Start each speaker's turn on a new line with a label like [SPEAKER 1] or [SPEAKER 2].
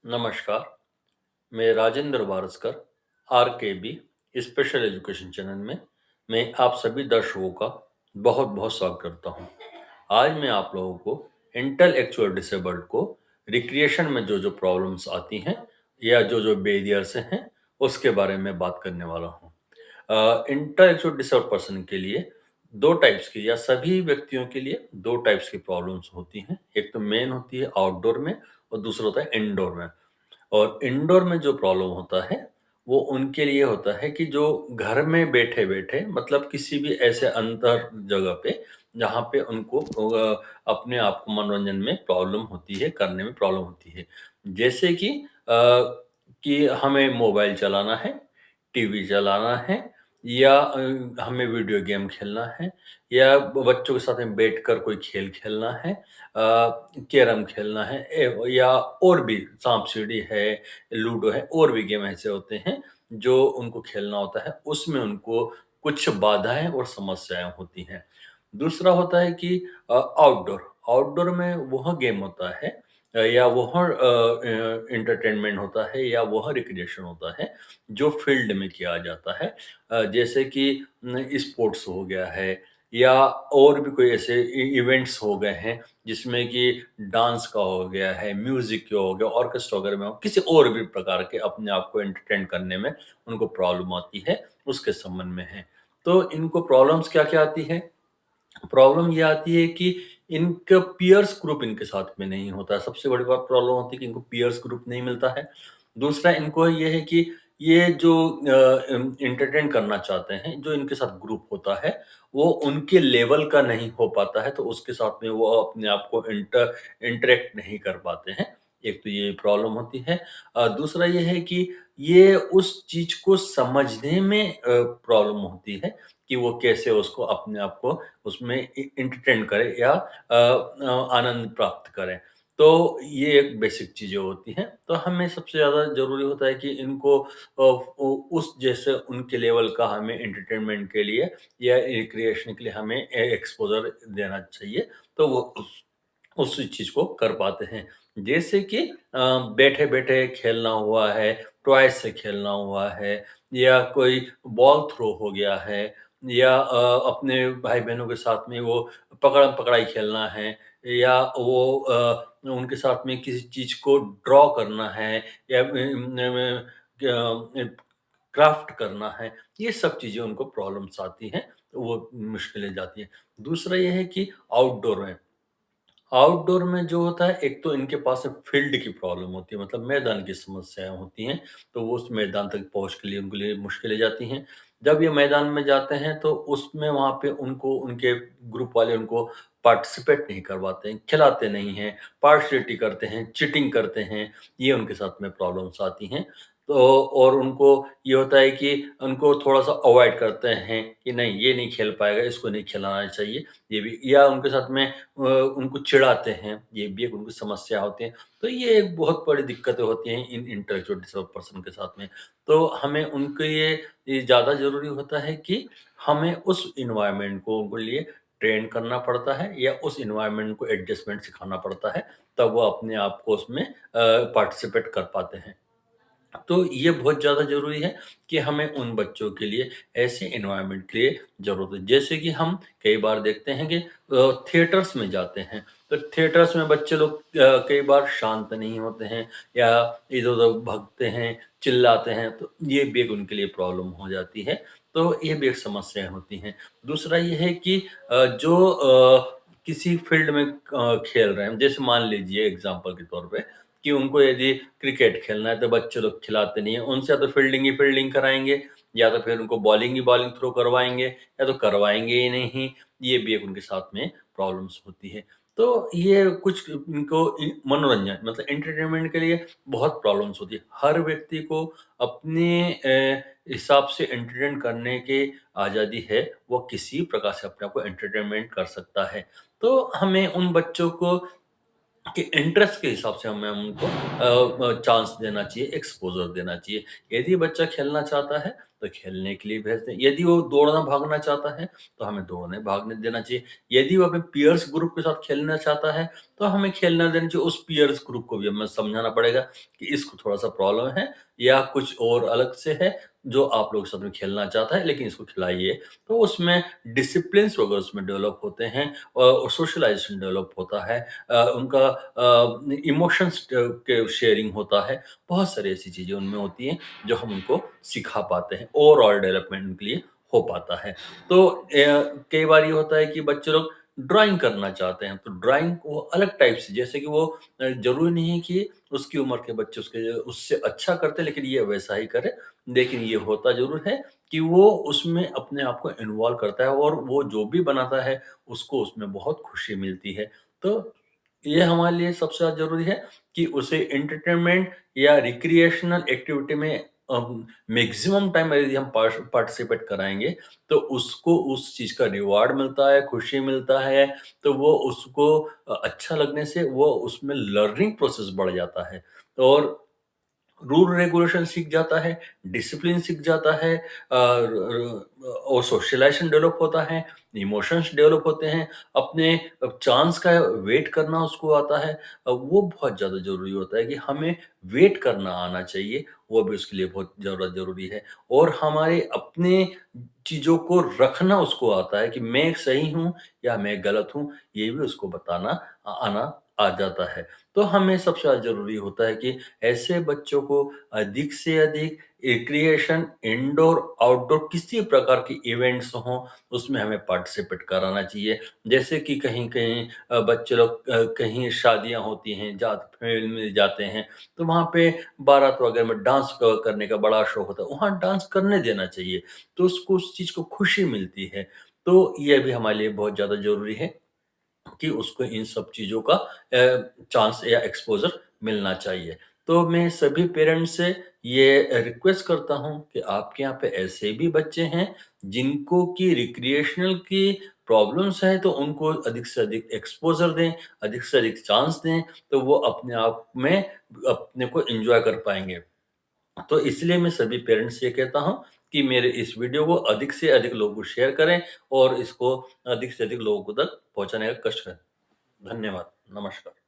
[SPEAKER 1] नमस्कार, मैं Rajendra Waraskar, RKB special education channel में मैं आप सभी दर्शकों का बहुत-बहुत स्वागत करता हूँ। आज मैं आप लोगों को इंटेलेक्चुअल डिसेबल्ड को रिक्रिएशन में जो-जो प्रॉब्लम्स आती हैं या जो-जो बैरियर्स हैं, उसके बारे में बात करने वाला हूँ। इंटेलेक्चुअल डिसेबल्ड पर्सन के लिए 2 टाइप्स की या सभी व्यक्तियों के लिए 2 टाइप्स की प्रॉब्लम्स होती हैं। एक तो मेन होती है आउटडोर में और दूसरा होता है इंडोर में। और इंडोर में जो प्रॉब्लम होता है, वो उनके लिए होता है कि जो घर में बैठे-बैठे मतलब किसी भी ऐसे अंतर जगह पे, जहाँ पे उनको अपने आप को मनोरंजन में प्रॉब्लम होती है, करने में प्रॉब्लम होती है। जैसे कि हमें मोबाइल चलाना है, टीवी चलाना है या हमें वीडियो गेम खेलना है या बच्चों के साथ में बैठकर कोई खेल खेलना है, कैरम खेलना है या और भी सांप-सीढ़ी है, लूडो है, और भी गेम ऐसे होते हैं जो उनको खेलना होता है, उसमें उनको कुछ बाधाएँ और समस्याएँ होती हैं। दूसरा होता है कि आउटडोर, आउटडोर में वह गेम होता है या वह एंटरटेनमेंट होता है या वह रिक्रिएशन होता है, जो फील्ड में किया जाता है। जैसे कि स्पोर्ट्स हो गया है या और भी कोई ऐसे इवेंट्स हो गए हैं जिसमें कि डांस का हो गया है, म्यूजिक का हो गया, ऑर्केस्ट्रा वगैरह में हो, किसी और भी प्रकार के अपने आप को एंटरटेन करने में उनको प्रॉब्लम आती है, उसके संबंध में है। तो इनको प्रॉब्लम्स क्या-क्या आती है? प्रॉब्लम ये आती है कि इनका पीयर्स ग्रुप इनके साथ में नहीं होता है। सबसे बड़ी बात प्रॉब्लम होती है कि इनको पीयर्स ग्रुप नहीं मिलता है। दूसरा इनको ये है कि ये जो एंटरटेन करना चाहते हैं, जो इनके साथ ग्रुप होता है, वो उनके लेवल का नहीं हो पाता है, तो उसके साथ में वो अपने आप को इंटरैक्ट नहीं कर पाते हैं। एक तो ये प्रॉब्लम होती है। दूसरा ये है कि ये उस चीज़ को समझने में प्रॉब्लम होती है कि वो कैसे उसको अपने आप को उसमें एंटरटेन करें या आनंद प्राप्त करें। तो ये एक बेसिक चीज़ें होती हैं। तो हमें सबसे ज़्यादा ज़रूरी होता है कि इनको उस जैसे उनके लेवल का हमें एंटरटेनमेंट के लिए या रिक्रिएशन के लिए हमें एक्सपोज़र देना चाहिए। तो वो उस चीज़ को कर पाते हैं। जैसे कि बैठे-बैठे खेलना हुआ है, टॉयज़ से खेलना हुआ है या कोई बॉल थ्रो हो गया है या अपने भाई-बहनों के साथ में वो पकड़म-पकड़ाई खेलना है या वो उनके साथ में किसी चीज़ को ड्रॉ करना है या क्राफ्ट करना है, ये सब चीज़ें उनको प्रॉब्लम्स आती हैं, तो वो मुश्किलें जाती हैं। दूसरा ये है कि आउटडोर में आउटडोर में जो होता है, एक तो इनके पास फील्ड की प्रॉब्लम होती है, मतलब मैदान की समस्याएँ होती हैं, तो वो उस मैदान तक पहुँच के लिए उनके लिए मुश्किलें जाती हैं। जब ये मैदान में जाते हैं, तो उसमें वहाँ पे उनको उनके ग्रुप वाले उनको पार्टिसिपेट नहीं करवाते हैं, खिलाते नहीं हैं, पार्शियलिटी करते हैं, चीटिंग करते हैं, ये उनके साथ में प्रॉब्लम्स आती हैं। तो और उनको ये होता है कि उनको थोड़ा-सा अवॉइड करते हैं कि नहीं, ये नहीं खेल पाएगा, इसको नहीं खिलाना चाहिए, ये भी या उनके साथ में उनको चिढ़ाते हैं, ये भी एक उनकी समस्या होती है। तो ये एक बहुत बड़ी दिक्कतें होती हैं इन इंटेलेक्चुअल डिसेबल्ड पर्सन के साथ में। तो हमें उनके ये ज़्यादा ज़रूरी होता है कि हमें उस एनवायरनमेंट को उनके लिए ट्रेन करना पड़ता है या उस एनवायरनमेंट को एडजस्टमेंट सिखाना पड़ता है, तब वो अपने आप को उसमें पार्टिसिपेट कर पाते हैं। तो ये बहुत ज़्यादा ज़रूरी है कि हमें उन बच्चों के लिए ऐसे एनवायरनमेंट के लिए ज़रूरत है। जैसे कि हम कई बार देखते हैं कि थिएटर्स में जाते हैं, तो थिएटर्स में बच्चे लोग कई बार शांत नहीं होते हैं या इधर-उधर भगते हैं, चिल्लाते हैं, तो ये भी एक उनके लिए प्रॉब्लम हो जाती है। तो ये भी एक समस्याएँ होती हैं। दूसरा ये है कि जो किसी फील्ड में खेल रहे हैं, जैसे मान लीजिए एग्ज़ाम्पल के तौर पे कि उनको यदि क्रिकेट खेलना है तो बच्चे लोग खिलाते नहीं हैं। उनसे या तो फील्डिंग ही फील्डिंग कराएँगे या तो फिर उनको बॉलिंग ही बॉलिंग थ्रो करवाएँगे या तो करवाएँगे ही नहीं। ये भी एक उनके साथ में प्रॉब्लम्स होती है। तो ये कुछ इनको मनोरंजन मतलब एंटरटेनमेंट के लिए बहुत प्रॉब्लम्स होती है। हर व्यक्ति को अपने हिसाब से एंटरटेन करने की आज़ादी है। वो किसी प्रकार से अपने आप को एंटरटेनमेंट कर सकता है। तो हमें उन बच्चों को कि इंटरेस्ट के हिसाब से हमें उनको चांस देना चाहिए, एक्सपोज़र देना चाहिए। यदि बच्चा खेलना चाहता है, तो खेलने के लिए भेजते हैं। यदि वो दौड़ना भागना चाहता है, तो हमें दौड़ने भागने देना चाहिए। यदि वो अपने पीयर्स ग्रुप के साथ खेलना चाहता है, तो हमें खेलना देना चाहिए। उस पीयर्स ग्रुप को भी हमें समझाना पड़ेगा कि इसको थोड़ा-सा प्रॉब्लम है या कुछ और अलग से है, जो आप लोगों के साथ में खेलना चाहता है, लेकिन इसको खिलाइए। तो उसमें डिसिप्लिन्स वगैरह उसमें डेवलप होते हैं और सोशलाइज़ेशन डेवलप होता है। उनका इमोशंस के शेयरिंग होता है। बहुत सारी ऐसी चीज़ें उनमें होती हैं, जो हम उनको सिखा पाते हैं। ओवरऑल डेवलपमेंट उनके लिए हो पाता है। तो कई बार ये होता है कि बच्चे लोग ड्राइंग करना चाहते हैं, तो ड्राइंग वो अलग टाइप से, जैसे कि वो ज़रूरी नहीं है कि उसकी उम्र के बच्चे उसके उससे अच्छा करते हैं, लेकिन ये वैसा ही करे। लेकिन ये होता ज़रूर है कि वो उसमें अपने आप को इन्वॉल्व करता है और वो जो भी बनाता है, उसको उसमें बहुत खुशी मिलती है। तो ये हमारे लिए सबसे ज़्यादा ज़रूरी है कि उसे एंटरटेनमेंट या रिक्रिएशनल एक्टिविटी में मैक्सिमम टाइम यदि हम पार्टिसिपेट कराएँगे, तो उसको उस चीज़ का रिवार्ड मिलता है, खुशी मिलता है, तो वो उसको अच्छा लगने से वो उसमें लर्निंग प्रोसेस बढ़ जाता है और रूल रेगुलेशन सीख जाता है, डिसिप्लिन सीख जाता है, और सोशलाइज़ेशन डेवलप होता है, इमोशंस डेवलप होते हैं, अपने चांस का वेट करना उसको आता है। वो बहुत ज़्यादा ज़रूरी होता है कि हमें वेट करना आना चाहिए, वो भी उसके लिए बहुत ज़्यादा ज़रूरी है और हमारे अपने चीज़ों को रखना उसको आता है कि मैं सही हूँ या मैं गलत हूँ, ये भी उसको बताना आना आ जाता है। तो हमें सबसे ज़्यादा ज़रूरी होता है कि ऐसे बच्चों को अधिक से अधिक रिक्रिएशन इंडोर, आउटडोर किसी प्रकार के इवेंट्स हों, उसमें हमें पार्टिसिपेट कराना चाहिए। जैसे कि कहीं-कहीं बच्चे लोग कहीं शादियाँ होती हैं, में जाते हैं, तो वहाँ पे बारात वगैरह में डांस करने का बड़ा शौक होता है, वहाँ डांस करने देना चाहिए, तो उसको उस चीज़ को खुशी मिलती है। तो ये भी हमारे लिए बहुत ज़्यादा ज़रूरी है कि उसको इन सब चीज़ों का चांस या एक्सपोज़र मिलना चाहिए। तो मैं सभी पेरेंट्स से ये रिक्वेस्ट करता हूँ कि आपके यहाँ पे ऐसे भी बच्चे हैं, जिनको कि रिक्रिएशनल की प्रॉब्लम्स हैं, तो उनको अधिक से अधिक एक्सपोज़र दें, अधिक से अधिक चांस दें, तो वो अपने आप में अपने को एन्जॉय कर पाएँगे। तो इसलिए मैं सभी पेरेंट्स से ये कहता हूँ कि मेरे इस वीडियो को अधिक से अधिक लोगों को शेयर करें और इसको अधिक से अधिक लोगों को तक पहुँचाने का कष्ट करें। धन्यवाद। नमस्कार।